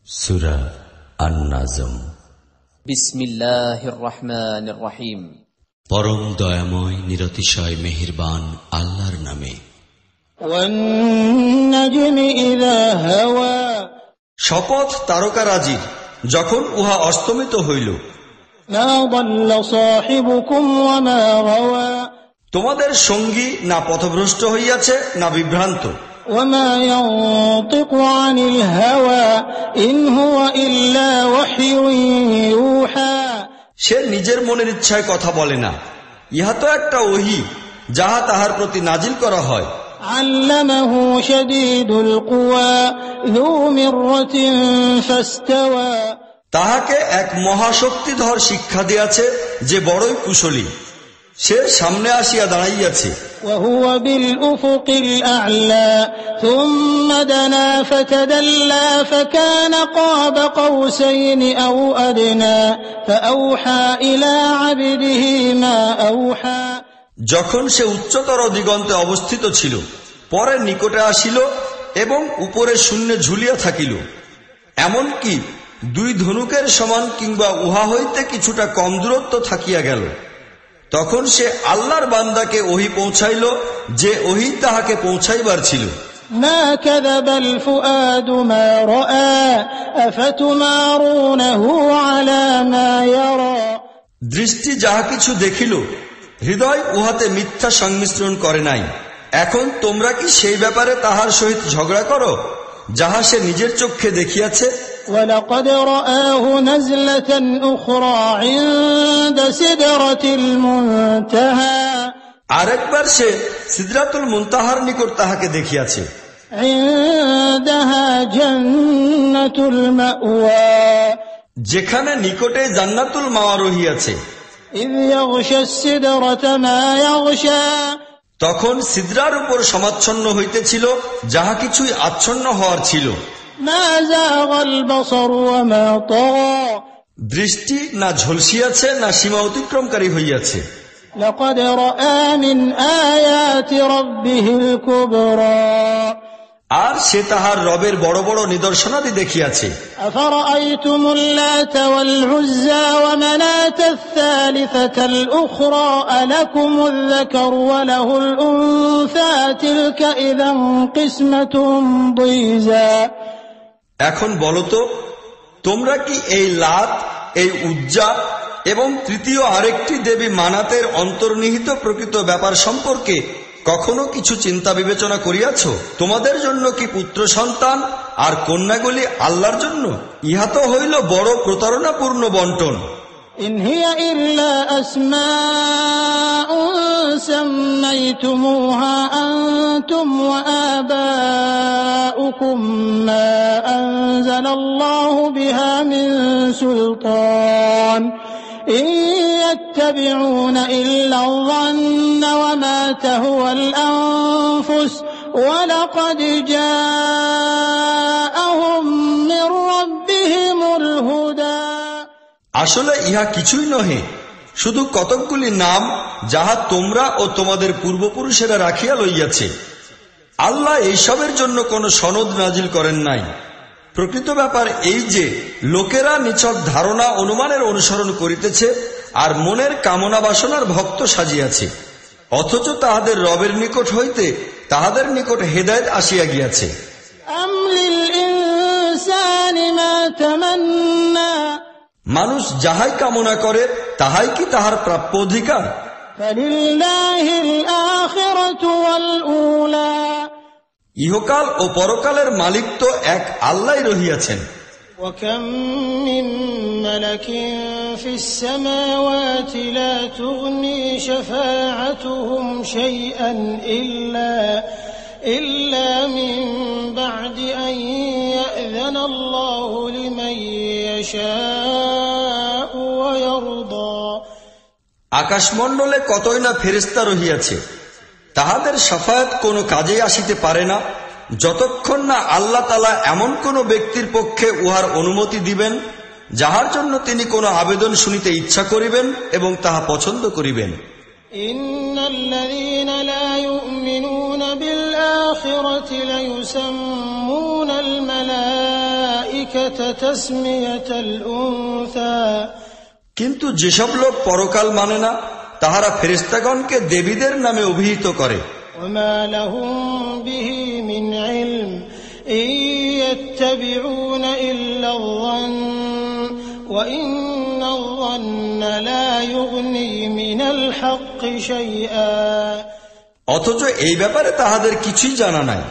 সূরা আন-নাজম। বিসমিল্লাহির রহমানির রহিম। পরম দয়াময় নিরতিশয় মেহেরবান আল্লাহর নামে। ওয়ান-নাজমি ইযা হাওয়া, শপথ তারকারাজির যখন উহা অস্তমিত হইল। মা দাল্লা সাহিবুকুম ওয়া মা গাওয়া, তোমাদের সঙ্গী না পথভ্রষ্ট হইয়াছে না বিভ্রান্ত। ওয়া মা ইয়ানতিকু আনিল হাওয়া ইন হুয়া ইল্লা ওয়াহয়ুন ইউহা, সে নিজের মনের ইচ্ছায় কথা বলে না, ইহা তো একটা ওহী যাহা তাহার প্রতি নাজিল করা হয়। আল্লামাহু শাদীদুল কুওয়া যু মিররাতিন ফাসতাওয়া, তাহাকে এক মহাশক্তিধর শিক্ষা দিয়াছে যে বড়ই কুশলী, সে সামনে আসিয়া দাঁড়াইয়াছে। وهو بالأفق الأعلى ثم دنا فتدلى فكان قاب قوسين أو أدنى فأوحى إلى عبده ما أوحى, যখন সে উচ্চতর দিগন্তে অবস্থিত ছিল, পরে নিকটে আসিল এবং উপরে শূন্যে ঝুলিয়া থাকিল, এমনকি দুই ধনুকের সমান কিংবা উহা হইতে কিছুটা কম দূরত্ব থাকিয়া গেল। তখন সে আল্লাহর বান্দাকে ওহী পৌঁছাইল যে ওহী তাহাকে পৌঁছাইবার ছিল। ما كذب الفؤاد ما رأى أفتمارونه على ما يرى, দৃষ্টি যাহা কিছু দেখিল, হৃদয় উহাতে মিথ্যা সংমিশ্রণ করে নাই। এখন তোমরা কি সেই ব্যাপারে তাহার সহিত ঝগড়া করো যাহা সে নিজের চক্ষে দেখিয়াছে? ولقد رآه نزلة أخرى عند سدرة المنتهى, আরেকবার সে সিদরাতুল মুনতাহার নিকট তাহাকে দেখিয়াছে। عندها جنة المأوى, যেখানে নিকটে জান্নাতুল মাওয়া রহিয়াছে। إذ يغشى السدرة ما يغشى, তখন সিদরার উপর সমাচ্ছন্ন হইতেছিল যাহা কিছুই আচ্ছন্ন হওয়ার ছিল। ما زاغ البصر وما طغى, দৃষ্টি না ঝলসিয়াছে না সীমা অতিক্রমকারী হইয়াছে। لقد رأى من آيات ربه الكبرى, আর সে তাহার রবের বড় বড় নিদর্শনাদি দেখিয়াছে। أفرأيتم اللات والعزى ومناة الثالثة الأخرى ألكم الذكر وله الأنثى تلك إذا قسمة ضيزى, এখন বলো তো, তোমরা কি এই লাত, এই উজ্জা এবং তৃতীয় আরেকটি দেবী মানাতের অন্তর্নিহিত প্রকৃত ব্যাপার সম্পর্কে কখনো কিছু চিন্তা বিবেচনা করিয়াছ? তোমাদের জন্য কি পুত্র সন্তান আর কন্যাগুলি আল্লাহর জন্য? ইহা তো হইল বড় প্রতারণাপূর্ণ বন্টন। إن هي إلا أسماء سميتموها أنتم وآباؤكم ما أنزل الله بها من سلطان إن يتبعون إلا الظن وما تهوى الأنفس ولقد جاءهم من ربهم الهدى, আসলে ইহা কিছুই নহে, শুধু কতকগুলি নাম যাহা তোমরা ও তোমাদের পূর্বপুরুষেরা রাখিয়া লইয়াছে। আল্লাহ এইসবের জন্য কোনো সনদ নাজিল করেন নাই। প্রকৃত ব্যাপার এই যে লোকেরা নিছক ধারণা অনুমানের অনুসরণ করিতেছে আর মনের কামনা বাসনার ভক্ত সাজিয়াছে, অথচ তাহাদের রবের নিকট হইতে তাহাদের নিকট হেদায়েত আসিয়া গিয়াছে। أم للإنسان ما تمنى, মানুষ যাহাই কামনা করে তাহাই কি তাহার প্রাপ্য অধিকার? فلله الآخرة والأولى, ইহকাল ও পরকালের মালিক তো এক আল্লাহই রহিয়াছেন। وكم من ملك في السماوات لا تغني شفاعتهم شيئا إلا من بعد أن يأذن الله لمن يشاء ويرضى, আকাশমণ্ডলে কতই না ফেরেশতা রহিয়াছে, তাহাদের শাফায়াত কোনো কাজে আসিতে পারে না যতক্ষণ না আল্লাহ তাআলা এমন কোন ব্যক্তির পক্ষে উহার অনুমতি দিবেন যাহার জন্য তিনি কোনো আবেদন শুনিতে ইচ্ছা করিবেন এবং তাহা পছন্দ করিবেন। ইন্নাল্লাযীনা লা ইউমিনুনা বিল আখিরাতি লা ইউসাম্মুনাল মালাঈকা الملائكة تسمية الأنثى কিন্তু যেসব লোক পরকাল মানে না তাহারা ফেরেশতাগণকে দেবীদের নামে অভিহিত করে। وما لهم به من علم إن يتبعون إلا الظن وإن الظن لا يغني من الحق شيئا অথচ এই ব্যাপারে তাহাদের কিছুই জানা নাই,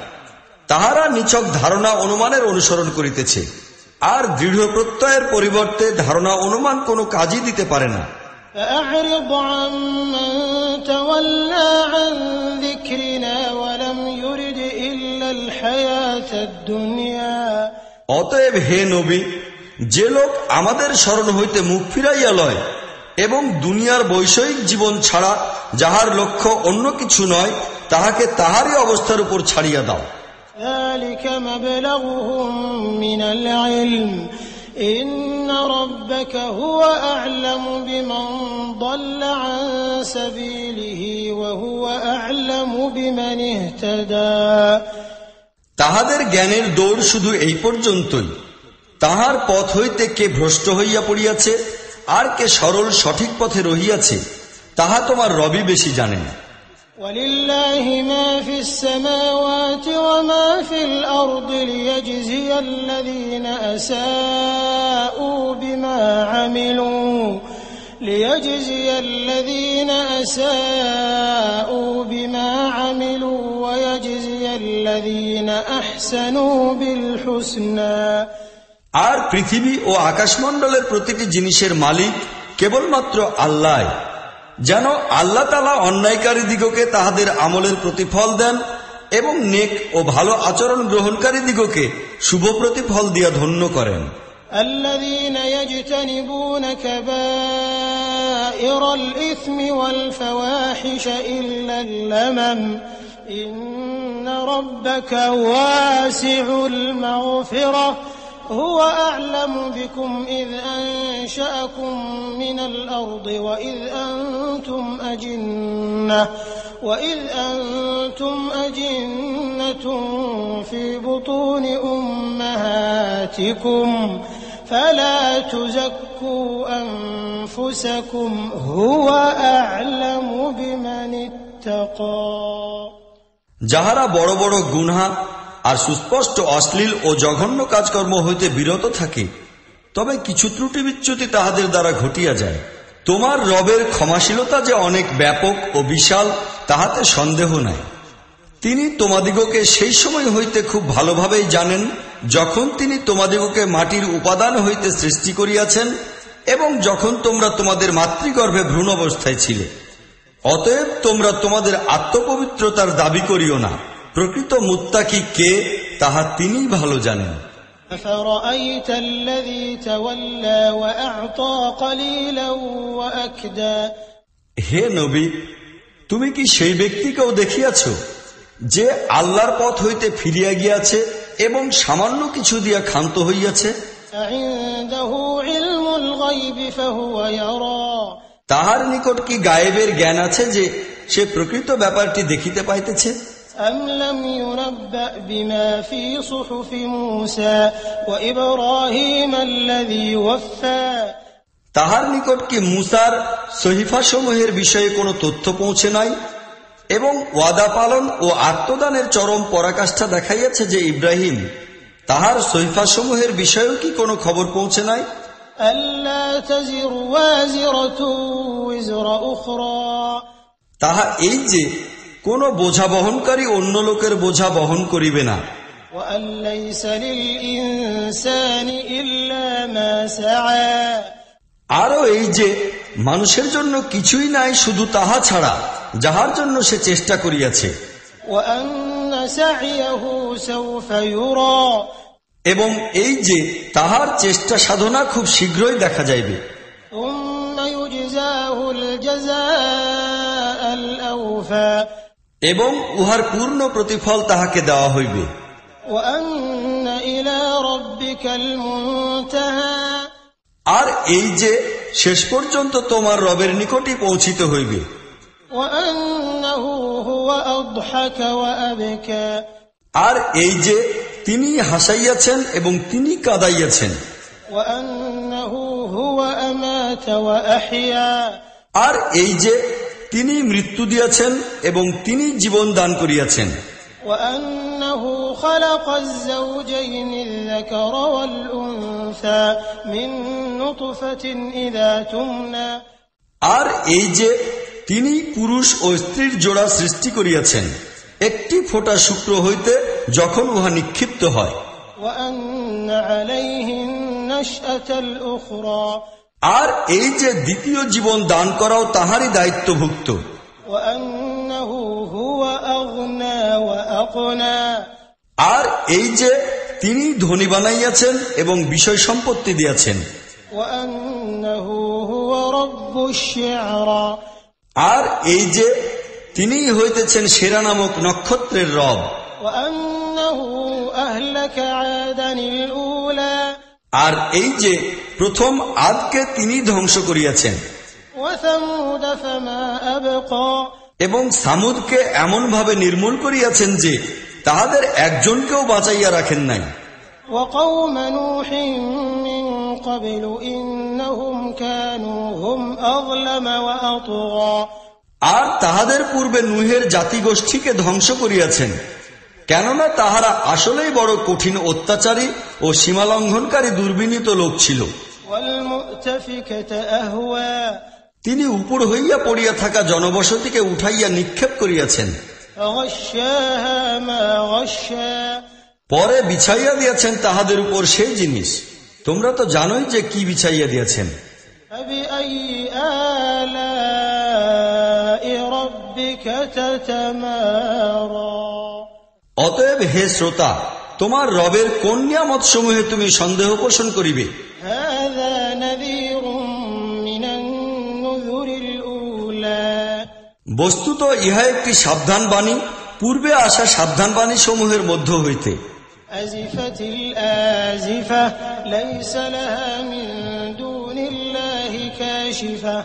তাহারা নিছক ধারণা অনুমানের অনুসরণ করিতেছে, আর দৃঢ় প্রত্যয়ের পরিবর্তে ধারণা অনুমান কোনো কাজই দিতে পারে না। فأعرض عمن تولى عن ذكرنا ولم يرد إلا الحياة الدنيا অতএব হে নবী, যে লোক আমাদের স্মরণ হইতে মুখ ফিরাইয়া লয় এবং দুনিয়ার বৈষয়িক জীবন ছাড়া যাহার লক্ষ্য অন্য কিছু নয়, তাহাকে তাহারই অবস্থার উপর ছাড়িয়া দাও। ذلك مبلغهم من العلم إن ربك هو أعلم بمن ضل عن سبيله وهو أعلم بمن اهتدى তাহাদের জ্ঞানের দৌড় শুধু এই পর্যন্তই। তাহার পথ হইতে কে ভ্রষ্ট হইয়া পড়িয়াছে আর কে সরল সঠিক পথে রহিয়াছে, তাহা তোমার রবি বেশি জানেন। ولله ما في السماوات وما في الأرض ليجزي الذين أساءوا بما عملوا ويجزي الذين أحسنوا بالحسنى আর পৃথিবী ও আকাশমণ্ডলের প্রতিটি জিনিসের মালিক কেবলমাত্র আল্লাহ, যেন আল্লাহ তাআলা অন্যায়কারী দিগকে তাহাদের আমলের প্রতিফল দেন এবং নেক ও ভালো আচরণ গ্রহণকারী দিগকে শুভ প্রতিফল দিয়া ধন্য করেন। الذين يجتنبون كبائر الإثم والفواحش إلا اللمم إن ربك واسع المغفرة هو أعلم بكم إذ أنشأكم من الأرض وإذ أنتم أجنة في بطون أمهاتكم فلا تزكوا أنفسكم هو أعلم بمن اتقى যাহারা বড় বড় গুনাহ আর সুস্পষ্ট অশ্লীল ও জঘন্য কাজকর্ম হইতে বিরত থাকে, তবে কিছু ত্রুটি বিচ্যুতি তাহাদের দ্বারা ঘটিয়া যায়। তোমার রবের ক্ষমাশীলতা যে অনেক ব্যাপক ও বিশাল, তাহাতে সন্দেহ নাই। তিনি তোমাদিগকে সেই সময় হইতে খুব ভালোভাবেই জানেন যখন তিনি তোমাদিগকে মাটির উপাদান হইতে সৃষ্টি করিয়াছেন এবং যখন তোমরা তোমাদের মাতৃগর্ভে ভ্রূণ অবস্থায় ছিলে। অতএব তোমরা তোমাদের আত্মপবিত্রতার দাবি করিও না। প্রকৃত মুত্তাকি কে, তাহা তিনিই ভালো জানেন। أفرأيت الذي تولى وأعطى قليلا وأكدى হে নবী, তুমি কি সেই ব্যক্তিকেও দেখিয়াছ যে আল্লাহর পথ হইতে ফিরিয়া গিয়াছে এবং সামান্য কিছু দিয়া ক্ষান্ত হইয়াছে? أعنده علم الغيب فهو يرى তাহার নিকট কি গায়েবের জ্ঞান আছে যে সে প্রকৃত ব্যাপারটি দেখিতে পাইতেছে? أم لم ينبأ بما في صحف موسى وإبراهيم الذي وفى তাহার নিকট কি মুসার সহিফাসমূহের বিষয়ে কোনো তথ্য পৌঁছে নাই এবং ওয়াদা পালন ও আত্মদানের চরম পরাকাষ্ঠা দেখাইয়াছে যে ইব্রাহিম, তাহার সহিফাসমূহের বিষয়েও কি কোনো খবর পৌঁছে নাই? ألا تزر وازرة وزر أخرى তাহা এই যে কোন বোঝা বহনকারী অন্য লোকের বোঝা বহন করিবে না। وأن ليس للإنسان إلا ما سعى আরও এই যে মানুষের জন্য কিছুই নাই শুধু তাহা ছাড়া যাহার জন্য সে চেষ্টা করিয়াছে। وأن سعيه سوف يرى এবং এই যে তাহার চেষ্টা সাধনা খুব শীঘ্রই দেখা যাইবে। ثم يجزاه الجزاء الأوفى এবং উহার পূর্ণ প্রতিফল তাহাকে দেওয়া হইবে। وأن إلى ربك المنتهى আর এই যে শেষ পর্যন্ত তোমার রবের নিকটই পৌঁছিতে হইবে। وأنه هو أضحك وأبكى আর এই যে তিনি হাসাইয়াছেন এবং তিনি কাঁদাইয়াছেন। وأنه هو أمات وأحيا আর এই যে তিনি মৃত্যু দিয়াছেন এবং তিনি জীবন দান করিয়াছেন। وأنه خلق الزوجين الذكر والأنثى من نطفة إذا تمنى আর এই যে তিনি পুরুষ ও স্ত্রীর জোড়া সৃষ্টি করিয়াছেন একটি ফোঁটা শুক্র হইতে যখন উহা নিক্ষিপ্ত হয়। وأن عليه النشأة الأخرى আর এই যে দ্বিতীয় জীবন দান করাও তাহারই দায়িত্বভুক্ত। وأنه هو أغنى وأقنى আর এই যে তিনি ধনী বানাইয়াছেন এবং বিষয় সম্পত্তি দিয়াছেন। وأنه هو رب الشعرى আর এই যে তিনি হইতেছেন সেরা নামক নক্ষত্রের রব। وأنه أهلك عادا الأولى আর এই যে প্রথম আদকে তিনি ধ্বংস করিয়াছেন। وثمود فما أبقى এবং সামুদকে এমন ভাবে নির্মূল করিয়াছেন যে তাহাদের একজনকেও বাঁচাইয়া রাখেন নাই। وقوم نوح من قبل إنهم كانوا هم أظلم وأطغى আর তাহাদের পূর্বে নুহের জাতিগোষ্ঠীকে ধ্বংস করিয়াছেন, কেননা তাহারা আসলেই বড় কঠিন অত্যাচারী ও সীমালঙ্ঘনকারী দুর্বিনীত লোক ছিল। والمؤتفكة أهوى তিনি উপর হইয়া পড়িয়া থাকা জনবসতিকে উঠাইয়া নিক্ষেপ করিয়াছেন। فغشاها ما غشى পরে বিছাইয়া দিয়াছেন তাহাদের উপর সেই জিনিস, তোমরা তো জানোই যে কি বিছাইয়া দিয়াছেন। فبأي آلاء ربك تتمارى অতএব হে শ্রোতা, তোমার রবের কোন নিয়ামত সমূহে তুমি সন্দেহ পোষণ করিবে। هذا نذير من النذر الأولى বস্তুত ইহা একটি সাবধান বাণী পূর্বে আসা সাবধান বাণী সমূহের মধ্য হইতে। أزفت الآزفة ليس لها من دون الله كاشفة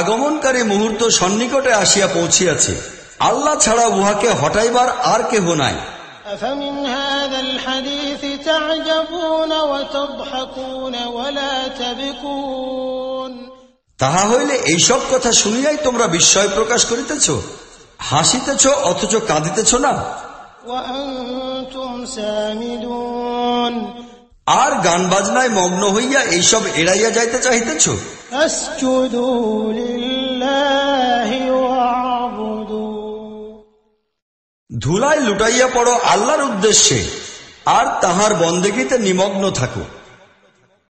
আগমনকারী মুহূর্ত সন্নিকটে আসিয়া পৌঁছিয়াছে, আল্লাহ ছাড়া উহাকে হটাইবার আর কেহ নাই। أفمن هذا الحديث تعجبون وتضحكون ولا تبكون তাহা হইলে এইসব কথা শুনিয়াই তোমরা বিস্ময় প্রকাশ করিতেছ, হাসিতেছ অথচ কাঁদিতেছ না। وأنتم سامدون আর গান বাজনায় মগ্ন হইয়া এইসব এড়াইয়া যাইতে চাহিতেছ। اسجدوا لله واعبدوا ধুলায় লুটাইয়া পড়ো আল্লাহর উদ্দেশ্যে আর তাহার বন্দেগীতে নিমগ্ন থাকো।